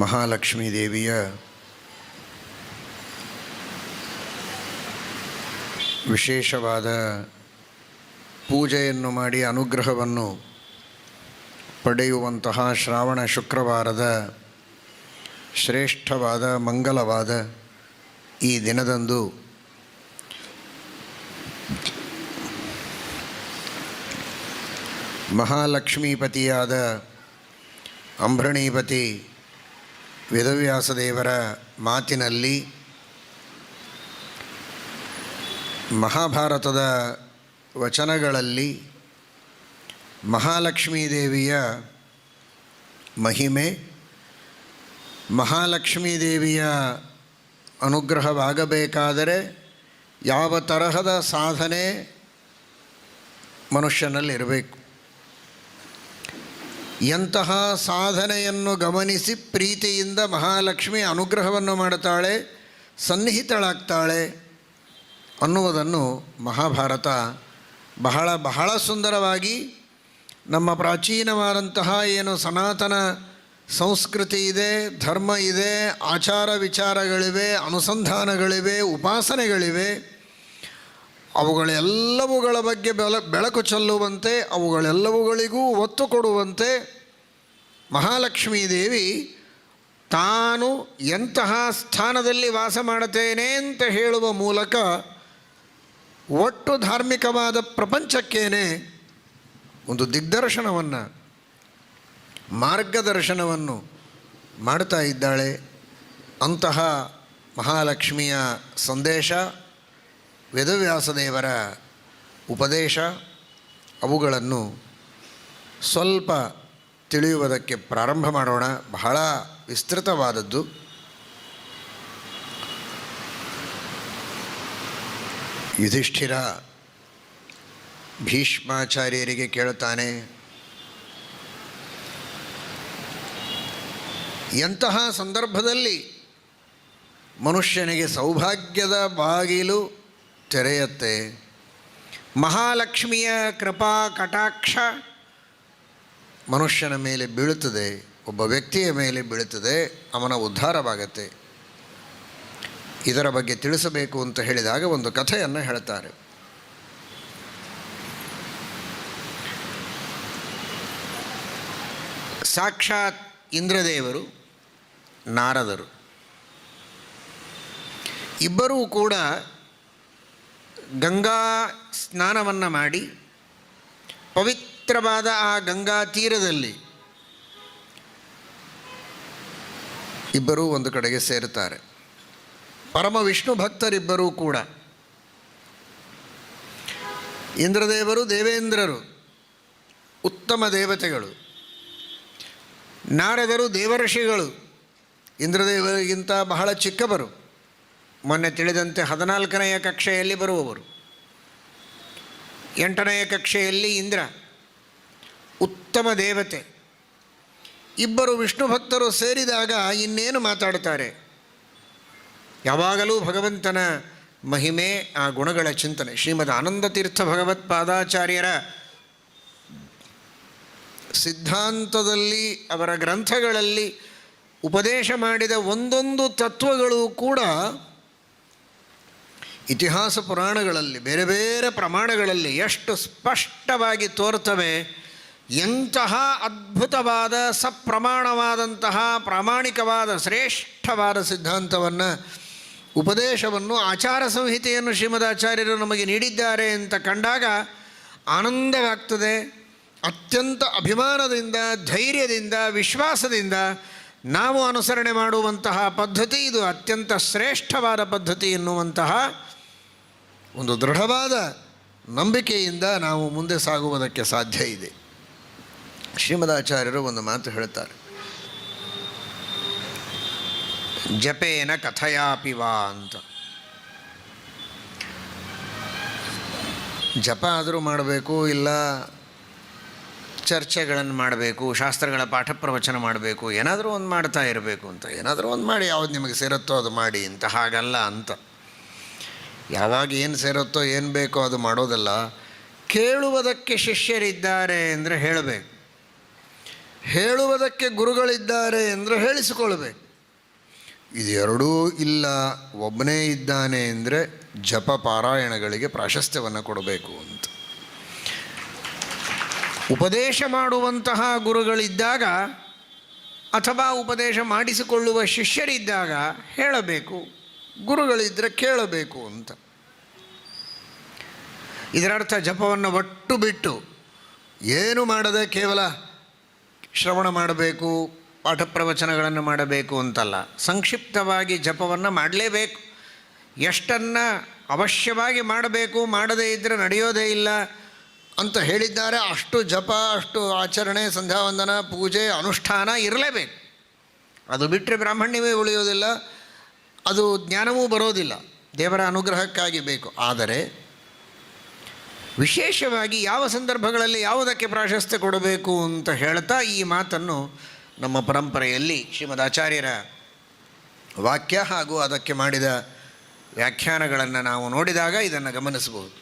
ಮಹಾಲಕ್ಷ್ಮೀ ದೇವಿಯ ವಿಶೇಷವಾದ ಪೂಜೆಯನ್ನು ಮಾಡಿ ಅನುಗ್ರಹವನ್ನು ಪಡೆಯುವಂತಹ ಶ್ರಾವಣ ಶುಕ್ರವಾರದ ಶ್ರೇಷ್ಠವಾದ ಮಂಗಲವಾದ ಈ ದಿನದಂದು ಮಹಾಲಕ್ಷ್ಮೀಪತಿಯಾದ ಅಂಬರಣೀಪತಿ ವೇದವ್ಯಾಸದೇವರ ಮಾತಿನಲ್ಲಿ ಮಹಾಭಾರತದ ವಚನಗಳಲ್ಲಿ ಮಹಾಲಕ್ಷ್ಮೀ ದೇವಿಯ ಮಹಿಮೆ, ಮಹಾಲಕ್ಷ್ಮೀ ದೇವಿಯ ಅನುಗ್ರಹವಾಗಬೇಕಾದರೆ ಯಾವ ತರಹದ ಸಾಧನೆ ಮನುಷ್ಯನಲ್ಲಿರಬೇಕು, ಎಂತಹ ಸಾಧನೆಯನ್ನು ಗಮನಿಸಿ ಪ್ರೀತಿಯಿಂದ ಮಹಾಲಕ್ಷ್ಮಿ ಅನುಗ್ರಹವನ್ನು ಮಾಡುತ್ತಾಳೆ, ಸನ್ನಿಹಿತಳಾಗ್ತಾಳೆ ಅನ್ನುವುದನ್ನು ಮಹಾಭಾರತ ಬಹಳ ಸುಂದರವಾಗಿ ನಮ್ಮ ಪ್ರಾಚೀನವಾದಂತಹ ಏನು ಸನಾತನ ಸಂಸ್ಕೃತಿ ಇದೆ, ಧರ್ಮ ಇದೆ, ಆಚಾರ ವಿಚಾರಗಳಿವೆ, ಅನುಸಂಧಾನಗಳಿವೆ, ಉಪಾಸನೆಗಳಿವೆ, ಅವುಗಳೆಲ್ಲವುಗಳ ಬಗ್ಗೆ ಬೆಳಕು ಚೆಲ್ಲುವಂತೆ, ಅವುಗಳೆಲ್ಲವುಗಳಿಗೂ ಒತ್ತು ಕೊಡುವಂತೆ ಮಹಾಲಕ್ಷ್ಮೀ ದೇವಿ ತಾನು ಎಂತಹ ಸ್ಥಾನದಲ್ಲಿ ವಾಸ ಮಾಡುತ್ತೇನೆ ಅಂತ ಹೇಳುವ ಮೂಲಕ ಒಟ್ಟು ಧಾರ್ಮಿಕವಾದ ಪ್ರಪಂಚಕ್ಕೇನೆ ಒಂದು ದಿಗ್ದರ್ಶನವನ್ನು, ಮಾರ್ಗದರ್ಶನವನ್ನು ಮಾಡ್ತಾ ಇದ್ದಾಳೆ. ಅಂತಹ ಮಹಾಲಕ್ಷ್ಮಿಯ ಸಂದೇಶ, ವೇದವ್ಯಾಸದೇವರ ಉಪದೇಶ, ಅವುಗಳನ್ನು ಸ್ವಲ್ಪ ತಿಳಿಯುವುದಕ್ಕೆ ಪ್ರಾರಂಭ ಮಾಡೋಣ. ಬಹಳ ವಿಸ್ತೃತವಾದದ್ದು. ಯುಧಿಷ್ಠಿರ ಭೀಷ್ಮಾಚಾರ್ಯರಿಗೆ ಕೇಳುತ್ತಾನೆ, ಎಂತಹ ಸಂದರ್ಭದಲ್ಲಿ ಮನುಷ್ಯನಿಗೆ ಸೌಭಾಗ್ಯದ ಬಾಗಿಲು ತೆರೆಯುತ್ತೆ, ಮಹಾಲಕ್ಷ್ಮಿಯ ಕೃಪಾ ಕಟಾಕ್ಷ ಮನುಷ್ಯನ ಮೇಲೆ ಬೀಳುತ್ತದೆ, ಒಬ್ಬ ವ್ಯಕ್ತಿಯ ಮೇಲೆ ಬೀಳುತ್ತದೆ, ಅವನ ಉದ್ಧಾರವಾಗತ್ತೆ. ಇದರ ಬಗ್ಗೆ ತಿಳಿಸಬೇಕು ಅಂತ ಹೇಳಿದಾಗ ಒಂದು ಕಥೆಯನ್ನು ಹೇಳ್ತಾರೆ. ಸಾಕ್ಷಾತ್ ಇಂದ್ರದೇವರು, ನಾರದರು ಇಬ್ಬರೂ ಕೂಡ ಗಂಗಾ ಸ್ನಾನವನ್ನು ಮಾಡಿ ಪವಿತ್ರವಾದ ಆ ಗಂಗಾ ತೀರದಲ್ಲಿ ಇಬ್ಬರೂ ಒಂದು ಕಡೆಗೆ ಸೇರುತ್ತಾರೆ. ಪರಮ ವಿಷ್ಣು ಭಕ್ತರಿಬ್ಬರೂ ಕೂಡ. ಇಂದ್ರದೇವರು, ದೇವೇಂದ್ರರು ಉತ್ತಮ ದೇವತೆಗಳು, ನಾರದರು ದೇವರ್ಷಿಗಳು, ಇಂದ್ರದೇವರಿಗಿಂತ ಬಹಳ ಚಿಕ್ಕವರು, ಮೊನ್ನೆ ತಿಳಿದಂತೆ 14ನೆಯ ಕಕ್ಷೆಯಲ್ಲಿ ಬರುವವರು, 8ನೆಯ ಕಕ್ಷೆಯಲ್ಲಿ ಇಂದ್ರ, ಉತ್ತಮ ದೇವತೆ. ಇಬ್ಬರು ವಿಷ್ಣು ಭಕ್ತರು ಸೇರಿದಾಗ ಇನ್ನೇನು ಮಾತಾಡ್ತಾರೆ? ಯಾವಾಗಲೂ ಭಗವಂತನ ಮಹಿಮೆ, ಆ ಗುಣಗಳ ಚಿಂತನೆ. ಶ್ರೀಮದ್ ಆನಂದತೀರ್ಥ ಭಗವತ್ಪಾದಾಚಾರ್ಯರ ಸಿದ್ಧಾಂತದಲ್ಲಿ, ಅವರ ಗ್ರಂಥಗಳಲ್ಲಿ ಉಪದೇಶ ಮಾಡಿದ ಒಂದೊಂದು ತತ್ವಗಳು ಕೂಡ ಇತಿಹಾಸ ಪುರಾಣಗಳಲ್ಲಿ, ಬೇರೆ ಬೇರೆ ಪ್ರಮಾಣಗಳಲ್ಲಿ ಎಷ್ಟು ಸ್ಪಷ್ಟವಾಗಿ ತೋರ್ತವೆ. ಎಂತಹ ಅದ್ಭುತವಾದ ಸಪ್ರಮಾಣವಾದಂತಹ ಪ್ರಾಮಾಣಿಕವಾದ ಶ್ರೇಷ್ಠವಾದ ಸಿದ್ಧಾಂತವನ್ನು, ಉಪದೇಶವನ್ನು, ಆಚಾರ ಸಂಹಿತೆಯನ್ನು ಶ್ರೀಮದಾಚಾರ್ಯರು ನಮಗೆ ನೀಡಿದ್ದಾರೆ ಅಂತ ಕಂಡಾಗ ಆನಂದವಾಗ್ತದೆ. ಅತ್ಯಂತ ಅಭಿಮಾನದಿಂದ, ಧೈರ್ಯದಿಂದ, ವಿಶ್ವಾಸದಿಂದ ನಾವು ಅನುಸರಣೆ ಮಾಡುವಂತಹ ಪದ್ಧತಿ ಇದು ಅತ್ಯಂತ ಶ್ರೇಷ್ಠವಾದ ಪದ್ಧತಿ ಎನ್ನುವಂತಹ ಒಂದು ದೃಢವಾದ ನಂಬಿಕೆಯಿಂದ ನಾವು ಮುಂದೆ ಸಾಗುವುದಕ್ಕೆ ಸಾಧ್ಯ ಇದೆ. ಶ್ರೀಮದಾಚಾರ್ಯರು ಒಂದು ಮಾತು ಹೇಳ್ತಾರೆ, ಜಪೇನ ಕಥಯಾಪಿವಾ ಅಂತ. ಜಪ ಆದರೂ ಮಾಡಬೇಕು, ಇಲ್ಲ ಚರ್ಚೆಗಳನ್ನು ಮಾಡಬೇಕು, ಶಾಸ್ತ್ರಗಳ ಪಾಠ ಪ್ರವಚನ ಮಾಡಬೇಕು, ಏನಾದರೂ ಒಂದು ಮಾಡ್ತಾ ಇರಬೇಕು ಅಂತ. ಏನಾದರೂ ಒಂದು ಮಾಡಿ, ಯಾವುದು ನಿಮಗೆ ಸೇರುತ್ತೋ ಅದು ಮಾಡಿ ಅಂತ. ಹಾಗಲ್ಲ ಅಂತ. ಯಾವಾಗ ಏನು ಸೇರುತ್ತೋ, ಏನು ಬೇಕೋ ಅದು ಮಾಡೋದಲ್ಲ. ಕೇಳುವುದಕ್ಕೆ ಶಿಷ್ಯರಿದ್ದಾರೆ ಅಂದರೆ ಹೇಳಬೇಕು. ಹೇಳುವುದಕ್ಕೆ ಗುರುಗಳಿದ್ದಾರೆ ಅಂದರೆ ಹೇಳಿಸಿಕೊಳ್ಬೇಕು. ಇದೆರಡೂ ಇಲ್ಲ, ಒಬ್ಬನೇ ಇದ್ದಾನೆ ಅಂದರೆ ಜಪ ಪಾರಾಯಣಗಳಿಗೆ ಪ್ರಾಶಸ್ತ್ಯವನ್ನು ಕೊಡಬೇಕು ಅಂತ. ಉಪದೇಶ ಮಾಡುವಂತಹ ಗುರುಗಳಿದ್ದಾಗ ಅಥವಾ ಉಪದೇಶ ಮಾಡಿಸಿಕೊಳ್ಳುವ ಶಿಷ್ಯರಿದ್ದಾಗ ಹೇಳಬೇಕು, ಗುರುಗಳಿದ್ದರೆ ಕೇಳಬೇಕು ಅಂತ. ಇದರರ್ಥ ಜಪವನ್ನು ಒಟ್ಟು ಬಿಟ್ಟು ಏನು ಮಾಡದೆ ಕೇವಲ ಶ್ರವಣ ಮಾಡಬೇಕು, ಪಾಠ ಪ್ರವಚನಗಳನ್ನು ಮಾಡಬೇಕು ಅಂತಲ್ಲ. ಸಂಕ್ಷಿಪ್ತವಾಗಿ ಜಪವನ್ನು ಮಾಡಲೇಬೇಕು. ಎಷ್ಟನ್ನು ಅವಶ್ಯವಾಗಿ ಮಾಡಬೇಕು, ಮಾಡದೇ ಇದ್ದರೆ ನಡೆಯೋದೇ ಇಲ್ಲ ಅಂತ ಹೇಳಿದ್ದಾರೆ ಅಷ್ಟು ಜಪ, ಅಷ್ಟು ಆಚರಣೆ, ಸಂಧ್ಯಾವಂದನ, ಪೂಜೆ, ಅನುಷ್ಠಾನ ಇರಲೇಬೇಕು. ಅದು ಬಿಟ್ಟರೆ ಬ್ರಾಹ್ಮಣ್ಯವೇ ಉಳಿಯೋದಿಲ್ಲ, ಅದು ಜ್ಞಾನವೂ ಬರೋದಿಲ್ಲ. ದೇವರ ಅನುಗ್ರಹಕ್ಕಾಗಿ ಬೇಕು. ಆದರೆ ವಿಶೇಷವಾಗಿ ಯಾವ ಸಂದರ್ಭಗಳಲ್ಲಿ ಯಾವುದಕ್ಕೆ ಪ್ರಾಶಸ್ತ್ಯ ಕೊಡಬೇಕು ಅಂತ ಹೇಳ್ತಾ ಈ ಮಾತನ್ನು ನಮ್ಮ ಪರಂಪರೆಯಲ್ಲಿ ಶ್ರೀಮದ್ ಆಚಾರ್ಯರ ವಾಕ್ಯ ಹಾಗೂ ಅದಕ್ಕೆ ಮಾಡಿದ ವ್ಯಾಖ್ಯಾನಗಳನ್ನು ನಾವು ನೋಡಿದಾಗ ಇದನ್ನು ಗಮನಿಸಬಹುದು.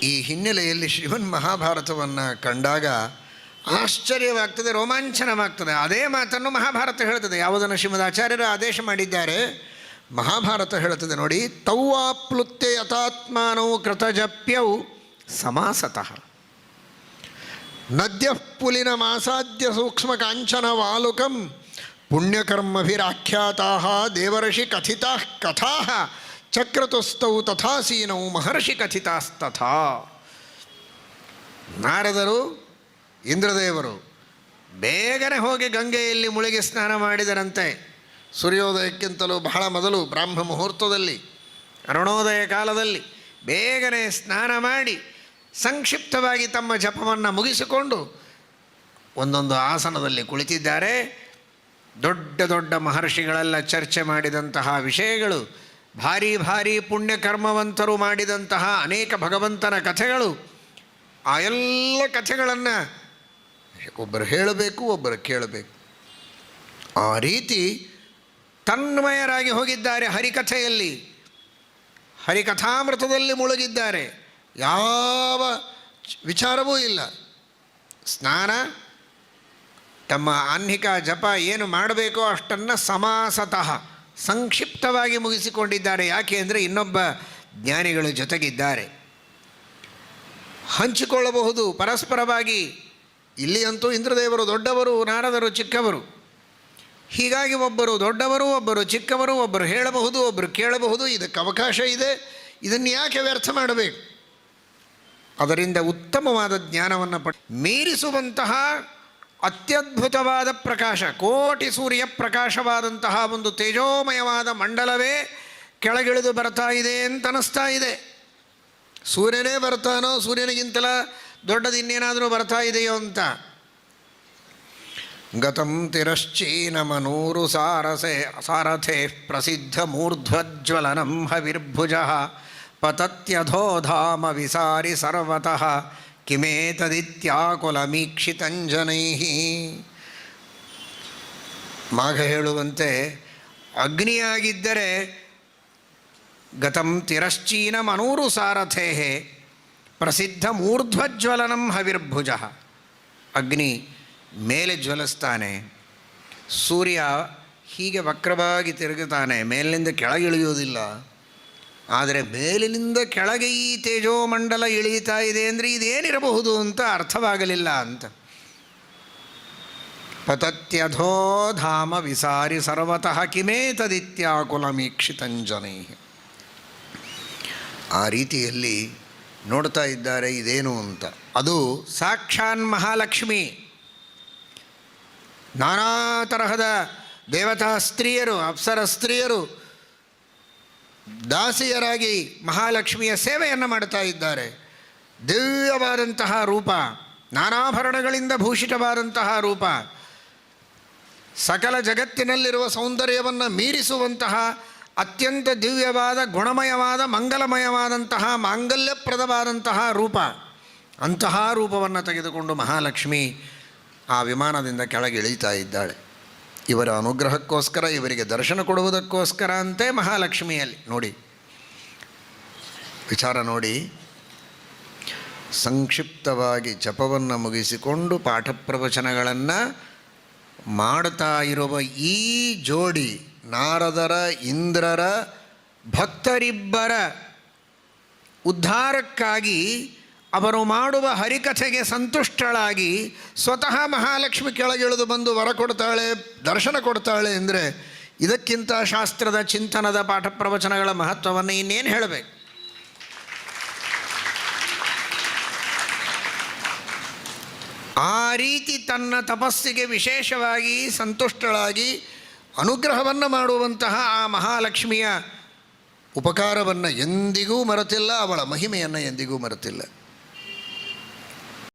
ಈ ಹಿನ್ನೆಲೆಯಲ್ಲಿ ಶ್ರೀಮನ್ ಮಹಾಭಾರತವನ್ನು ಕಂಡಾಗ ಆಶ್ಚರ್ಯವಾಗ್ತದೆ, ರೋಮಾಂಚನವಾಗ್ತದೆ. ಅದೇ ಮಾತನ್ನು ಮಹಾಭಾರತ ಹೇಳ್ತದೆ. ಯಾವುದನ್ನು ಶ್ರೀಮದ್ ಆಚಾರ್ಯರು ಆದೇಶ ಮಾಡಿದ್ದಾರೆ ಮಹಾಭಾರತ ಹೇಳ್ತದೆ ನೋಡಿ. ತೌವಾಪ್ಲುತ್ಯ ಯಥಾತ್ಮಾನೌ ಕೃತಜಪ್ಯೌ ಸಮಾಸತಃ ನದ್ಯ ಪುಲಿನ ಮಾಸಾದ್ಯ ಸೂಕ್ಷ್ಮ ಕಾಂಚನ ವಾಲುಕಂ ಪುಣ್ಯಕರ್ಮಭಿರಾಖ್ಯಾತಾ ದೇವರ್ಷಿ ಕಥಿತಾ ಕಥಾ ಚಕ್ರತುಸ್ತೌ ತಥಾಸೀನೌ ಮಹರ್ಷಿ ಕಥಿತಾಸ್ತಥಾ. ನಾರದರು, ಇಂದ್ರದೇವರು ಬೇಗನೆ ಹೋಗಿ ಗಂಗೆಯಲ್ಲಿ ಮುಳುಗಿ ಸ್ನಾನ ಮಾಡಿದರಂತೆ. ಸೂರ್ಯೋದಯಕ್ಕಿಂತಲೂ ಬಹಳ ಮೊದಲು ಬ್ರಾಹ್ಮ ಮುಹೂರ್ತದಲ್ಲಿ, ಅರುಣೋದಯ ಕಾಲದಲ್ಲಿ ಬೇಗನೆ ಸ್ನಾನ ಮಾಡಿ ಸಂಕ್ಷಿಪ್ತವಾಗಿ ತಮ್ಮ ಜಪವನ್ನು ಮುಗಿಸಿಕೊಂಡು ಒಂದೊಂದು ಆಸನದಲ್ಲಿ ಕುಳಿತಿದ್ದಾರೆ. ದೊಡ್ಡ ದೊಡ್ಡ ಮಹರ್ಷಿಗಳೆಲ್ಲ ಚರ್ಚೆ ಮಾಡಿದಂತಹ ವಿಷಯಗಳು, ಭಾರೀ ಭಾರೀ ಪುಣ್ಯಕರ್ಮವಂತರು ಮಾಡಿದಂತಹ ಅನೇಕ ಭಗವಂತನ ಕಥೆಗಳು, ಆ ಎಲ್ಲ ಕಥೆಗಳನ್ನು ಒಬ್ಬರು ಹೇಳಬೇಕು, ಒಬ್ಬರು ಕೇಳಬೇಕು. ಆ ರೀತಿ ತನ್ಮಯರಾಗಿ ಹೋಗಿದ್ದಾರೆ. ಹರಿಕಥೆಯಲ್ಲಿ, ಹರಿಕಥಾಮೃತದಲ್ಲಿ ಮುಳುಗಿದ್ದಾರೆ. ಯಾವ ವಿಚಾರವೂ ಇಲ್ಲ. ಸ್ನಾನ, ತಮ್ಮ ಆಹ್ನಿಕ ಜಪ ಏನು ಮಾಡಬೇಕೋ ಅಷ್ಟನ್ನು ಸಮಾಸತಃ ಸಂಕ್ಷಿಪ್ತವಾಗಿ ಮುಗಿಸಿಕೊಂಡಿದ್ದಾರೆ. ಯಾಕೆ ಅಂದರೆ ಇನ್ನೊಬ್ಬ ಜ್ಞಾನಿಗಳು ಜೊತೆಗಿದ್ದಾರೆ, ಹಂಚಿಕೊಳ್ಳಬಹುದು ಪರಸ್ಪರವಾಗಿ. ಇಲ್ಲಿ ಅಂತೂ ಇಂದ್ರದೇವರು ದೊಡ್ಡವರು, ನಾರದರು ಚಿಕ್ಕವರು. ಹೀಗಾಗಿ ಒಬ್ಬರು ದೊಡ್ಡವರು, ಒಬ್ಬರು ಚಿಕ್ಕವರು, ಒಬ್ಬರು ಹೇಳಬಹುದು, ಒಬ್ಬರು ಕೇಳಬಹುದು. ಇದಕ್ಕೆ ಅವಕಾಶ ಇದೆ. ಇದನ್ನು ಯಾಕೆ ವ್ಯರ್ಥ ಮಾಡಬೇಕು? ಅದರಿಂದ ಉತ್ತಮವಾದ ಜ್ಞಾನವನ್ನು ಮೀರಿಸುವಂತಹ ಅತ್ಯದ್ಭುತವಾದ ಪ್ರಕಾಶ, ಕೋಟಿ ಸೂರ್ಯ ಪ್ರಕಾಶವಾದಂತಹ ಒಂದು ತೇಜೋಮಯವಾದ ಮಂಡಲವೇ ಕೆಳಗಿಳಿದು ಬರ್ತಾ ಇದೆ ಅಂತ ಅನ್ನಿಸ್ತಾ ಇದೆ. ಸೂರ್ಯನೇ ಬರ್ತಾನೋ, ಸೂರ್ಯನಿಗಿಂತಲ ದೊಡ್ಡದು ಇನ್ನೇನಾದರೂ ಬರ್ತಾ ಇದೆಯೋ ಅಂತ. ಗತಂ ತಿರಶ್ಚೀನಮನೂರು ಸಾರಥೇ ಪ್ರಸಿದ್ಧ ಮೂರ್ಧ್ವಜ್ವಲನಂ ಹವಿರ್ಭುಜ ಪತತ್ಯಧೋಧಾಮ ವಿಸಾರಿ ಸರ್ವತಃ ಕಿಮೇತದಿತ್ಯಾಕುಲಮೀಕ್ಷಿತಂಜನೈ. ಮಾಘ ಹೇಳುವಂತೆ ಅಗ್ನಿಯಾಗಿದ್ದರೆ ಗತಂ ತಿರಶ್ಚೀನಮನೂರು ಸಾರಥೇ ಪ್ರಸಿದ್ಧ ಮೂರ್ಧ್ವಜ್ವಲನಂ ಹವಿರ್ಭುಜ. ಅಗ್ನಿ ಮೇಲೆ ಜ್ವಲಿಸ್ತಾನೆ, ಸೂರ್ಯ ಹೀಗೆ ವಕ್ರವಾಗಿ ತಿರುಗುತ್ತಾನೆ, ಮೇಲಿನಿಂದ ಕೆಳಗಿಳಿಯೋದಿಲ್ಲ. ಆದರೆ ಮೇಲಿನಿಂದ ಕೆಳಗೆ ಈ ತೇಜೋಮಂಡಲ ಇಳೀತಾ ಇದೆ ಅಂದರೆ ಇದೇನಿರಬಹುದು ಅಂತ ಅರ್ಥವಾಗಲಿಲ್ಲ ಅಂತ. ಪತತ್ಯಧೋಧಾಮ ವಿಸಾರಿ ಸರ್ವತಃ ಕಿಮೇತದಿತ್ಯಾಕುಲಮೀಕ್ಷಿತಂಜನೈ. ಆ ರೀತಿಯಲ್ಲಿ ನೋಡ್ತಾ ಇದ್ದಾರೆ ಇದೇನು ಅಂತ. ಅದು ಸಾಕ್ಷಾನ್ ಮಹಾಲಕ್ಷ್ಮಿ. ನಾನಾ ತರಹದ ದೇವತಾ ಸ್ತ್ರೀಯರು, ಅಪ್ಸರ ಸ್ತ್ರೀಯರು ದಾಸಿಯರಾಗಿ ಮಹಾಲಕ್ಷ್ಮಿಯ ಸೇವೆಯನ್ನು ಮಾಡ್ತಾ ಇದ್ದಾರೆ. ದಿವ್ಯವಾದಂತಹ ರೂಪ, ನಾನಾಭರಣಗಳಿಂದ ಭೂಷಿತವಾದಂತಹ ರೂಪ, ಸಕಲ ಜಗತ್ತಿನಲ್ಲಿರುವ ಸೌಂದರ್ಯವನ್ನು ಮೀರಿಸುವಂತಹ ಅತ್ಯಂತ ದಿವ್ಯವಾದ, ಗುಣಮಯವಾದ, ಮಂಗಲಮಯವಾದಂತಹ, ಮಾಂಗಲ್ಯಪ್ರದವಾದಂತಹ ರೂಪ. ಅಂತಹ ರೂಪವನ್ನು ತೆಗೆದುಕೊಂಡು ಮಹಾಲಕ್ಷ್ಮಿ ಆ ವಿಮಾನದಿಂದ ಕೆಳಗೆ ಇಳೀತಾ ಇದ್ದಾಳೆ. ಇವರ ಅನುಗ್ರಹಕ್ಕೋಸ್ಕರ, ಇವರಿಗೆ ದರ್ಶನ ಕೊಡುವುದಕ್ಕೋಸ್ಕರ ಅಂತೆ ಮಹಾಲಕ್ಷ್ಮಿಯಲ್ಲಿ ನೋಡಿ ವಿಚಾರ ನೋಡಿ. ಸಂಕ್ಷಿಪ್ತವಾಗಿ ಜಪವನ್ನು ಮುಗಿಸಿಕೊಂಡು ಪಾಠ ಪ್ರವಚನಗಳನ್ನು ಮಾಡ್ತಾ ಇರುವ ಈ ಜೋಡಿ ನಾರದರ ಇಂದ್ರರ ಭಕ್ತರಿಬ್ಬರ ಉದ್ಧಾರಕ್ಕಾಗಿ ಅವರು ಮಾಡುವ ಹರಿಕಥೆಗೆ ಸಂತುಷ್ಟಳಾಗಿ ಸ್ವತಃ ಮಹಾಲಕ್ಷ್ಮಿ ಕೆಳಗಿಳಿದು ಬಂದು ವರ ಕೊಡ್ತಾಳೆ, ದರ್ಶನ ಕೊಡ್ತಾಳೆ ಅಂದರೆ ಇದಕ್ಕಿಂತ ಶಾಸ್ತ್ರದ ಚಿಂತನದ ಪಾಠ ಪ್ರವಚನಗಳ ಮಹತ್ವವನ್ನು ಇನ್ನೇನು ಹೇಳಬೇಕು? ಆ ರೀತಿ ತನ್ನ ತಪಸ್ಸಿಗೆ ವಿಶೇಷವಾಗಿ ಸಂತುಷ್ಟಳಾಗಿ ಅನುಗ್ರಹವನ್ನು ಮಾಡುವಂತಹ ಆ ಮಹಾಲಕ್ಷ್ಮಿಯ ಉಪಕಾರವನ್ನು ಎಂದಿಗೂ ಮರೆತಿಲ್ಲ, ಅವಳ ಮಹಿಮೆಯನ್ನು ಎಂದಿಗೂ ಮರೆತಿಲ್ಲ.